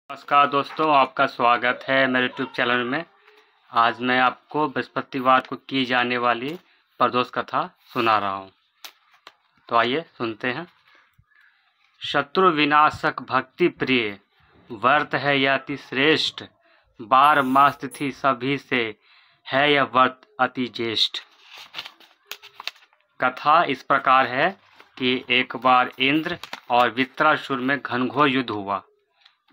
नमस्कार दोस्तों, आपका स्वागत है मेरे यूट्यूब चैनल में। आज मैं आपको बृहस्पतिवार को की जाने वाली प्रदोष कथा सुना रहा हूँ। तो आइए सुनते हैं। शत्रु विनाशक भक्ति प्रिय व्रत है यह अति श्रेष्ठ, 12 मास तिथि सभी से है यह व्रत अति ज्येष्ठ। कथा इस प्रकार है कि एक बार इंद्र और वृत्रासुर में घनघोर युद्ध हुआ।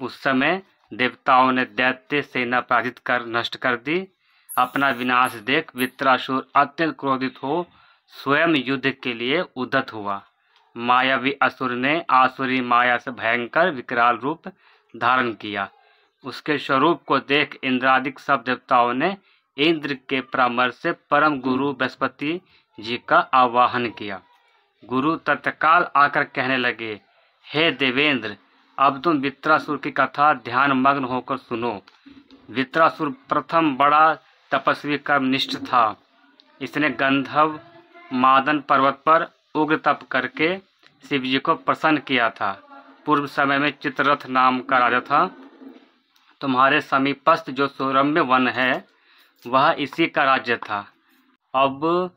उस समय देवताओं ने दैत्य सेना पराजित कर नष्ट कर दी। अपना विनाश देख वृत्रासुर अत्यंत क्रोधित हो स्वयं युद्ध के लिए उद्यत हुआ। मायावी असुर ने आसुरी माया से भयंकर विकराल रूप धारण किया। उसके स्वरूप को देख इंद्रादिक सब देवताओं ने इंद्र के परामर्श से परम गुरु बृहस्पति जी का आवाहन किया। गुरु तत्काल आकर कहने लगे, हे देवेंद्र, अब तुम वृत्रासुर की कथा ध्यान मग्न होकर सुनो। वृत्रासुर प्रथम बड़ा तपस्वी कर्मनिष्ठ था। इसने गंधर्व मादन पर्वत पर उग्र तप करके शिव जी को प्रसन्न किया था। पूर्व समय में चित्ररथ नाम का राजा था। तुम्हारे समीपस्थ जो सौरम्य वन है वह इसी का राज्य था। अब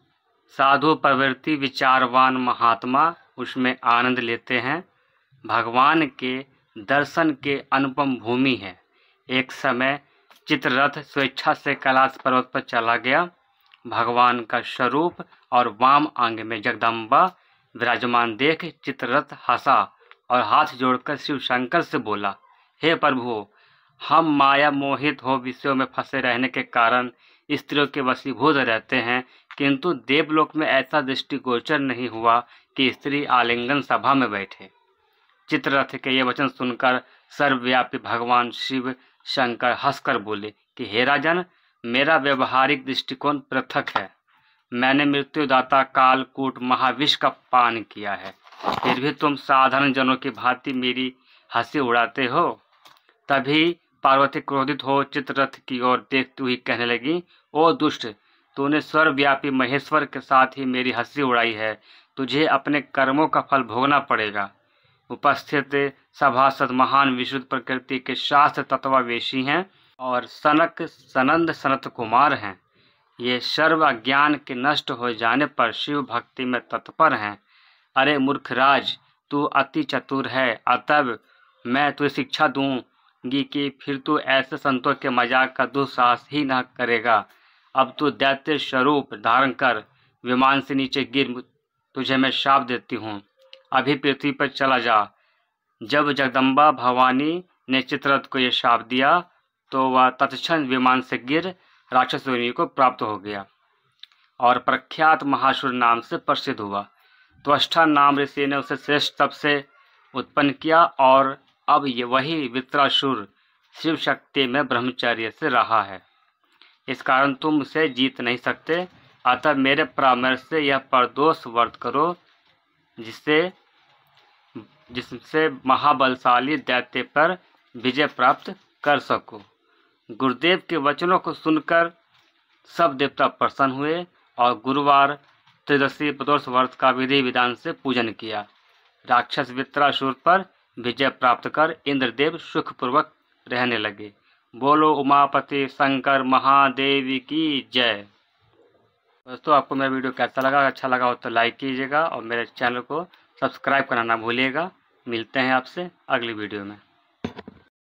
साधु प्रवृत्ति विचारवान महात्मा उसमें आनंद लेते हैं। भगवान के दर्शन के अनुपम भूमि है। एक समय चित्ररथ स्वेच्छा से कैलाश पर्वत पर चला गया। भगवान का स्वरूप और वाम अंग में जगदम्बा विराजमान देख चित्ररथ हंसा और हाथ जोड़कर शिव शंकर से बोला, हे प्रभु, हम माया मोहित हो विषयों में फंसे रहने के कारण स्त्रियों के वशीभूत रहते हैं, किंतु देवलोक में ऐसा दृष्टिगोचर नहीं हुआ कि स्त्री आलिंगन सभा में बैठे। चित्ररथ के ये वचन सुनकर सर्वव्यापी भगवान शिव शंकर हंसकर बोले कि हे राजन, मेरा व्यवहारिक दृष्टिकोण पृथक है। मैंने मृत्युदाता कालकूट महाविष का पान किया है, फिर भी तुम साधारण जनों की भांति मेरी हंसी उड़ाते हो। तभी पार्वती क्रोधित हो चित्ररथ की ओर देखती हुई कहने लगी, ओ दुष्ट, तूने सर्वव्यापी महेश्वर के साथ ही मेरी हंसी उड़ाई है। तुझे अपने कर्मों का फल भोगना पड़ेगा। उपस्थित सभासद महान विशुद्ध प्रकृति के शास्त्र तत्वावेशी हैं और सनक सनंद सनत कुमार हैं। ये सर्व अज्ञान के नष्ट हो जाने पर शिव भक्ति में तत्पर हैं। अरे मूर्खराज, तू अति चतुर है, अतः मैं तुझे शिक्षा दूंगी कि फिर तू ऐसे संतों के मजाक का दुस्साहस ही न करेगा। अब तू दैत्य स्वरूप धारण कर विमान से नीचे गिर, तुझे मैं शाप देती हूँ। अभी पृथ्वी पर चला जा। जब जगदम्बा भवानी ने चित्ररथ को यह शाप दिया तो वह तत्क्षण विमान से गिर राक्षस योनि को प्राप्त हो गया और प्रख्यात महासुर नाम से प्रसिद्ध हुआ। त्वष्टा नाम ऋषि ने उसे श्रेष्ठ तप से उत्पन्न किया और अब ये वही वृत्रासुर शिव शक्ति में ब्रह्मचर्य से रहा है। इस कारण तुम उसे जीत नहीं सकते। अतः मेरे परामर्श से यह प्रदोष व्रत करो, जिससे महाबलशाली दैत्य पर विजय प्राप्त कर सको। गुरुदेव के वचनों को सुनकर सब देवता प्रसन्न हुए और गुरुवार त्रयोदशी प्रदोष व्रत का विधि विधान से पूजन किया। राक्षस वृत्रासुर पर विजय प्राप्त कर इंद्रदेव सुखपूर्वक रहने लगे। बोलो उमापति शंकर महादेव की जय। दोस्तों, आपको मेरा वीडियो कैसा लगा? अच्छा लगा हो तो लाइक कीजिएगा और मेरे चैनल को सब्सक्राइब करना ना भूलिएगा। मिलते हैं आपसे अगली वीडियो में।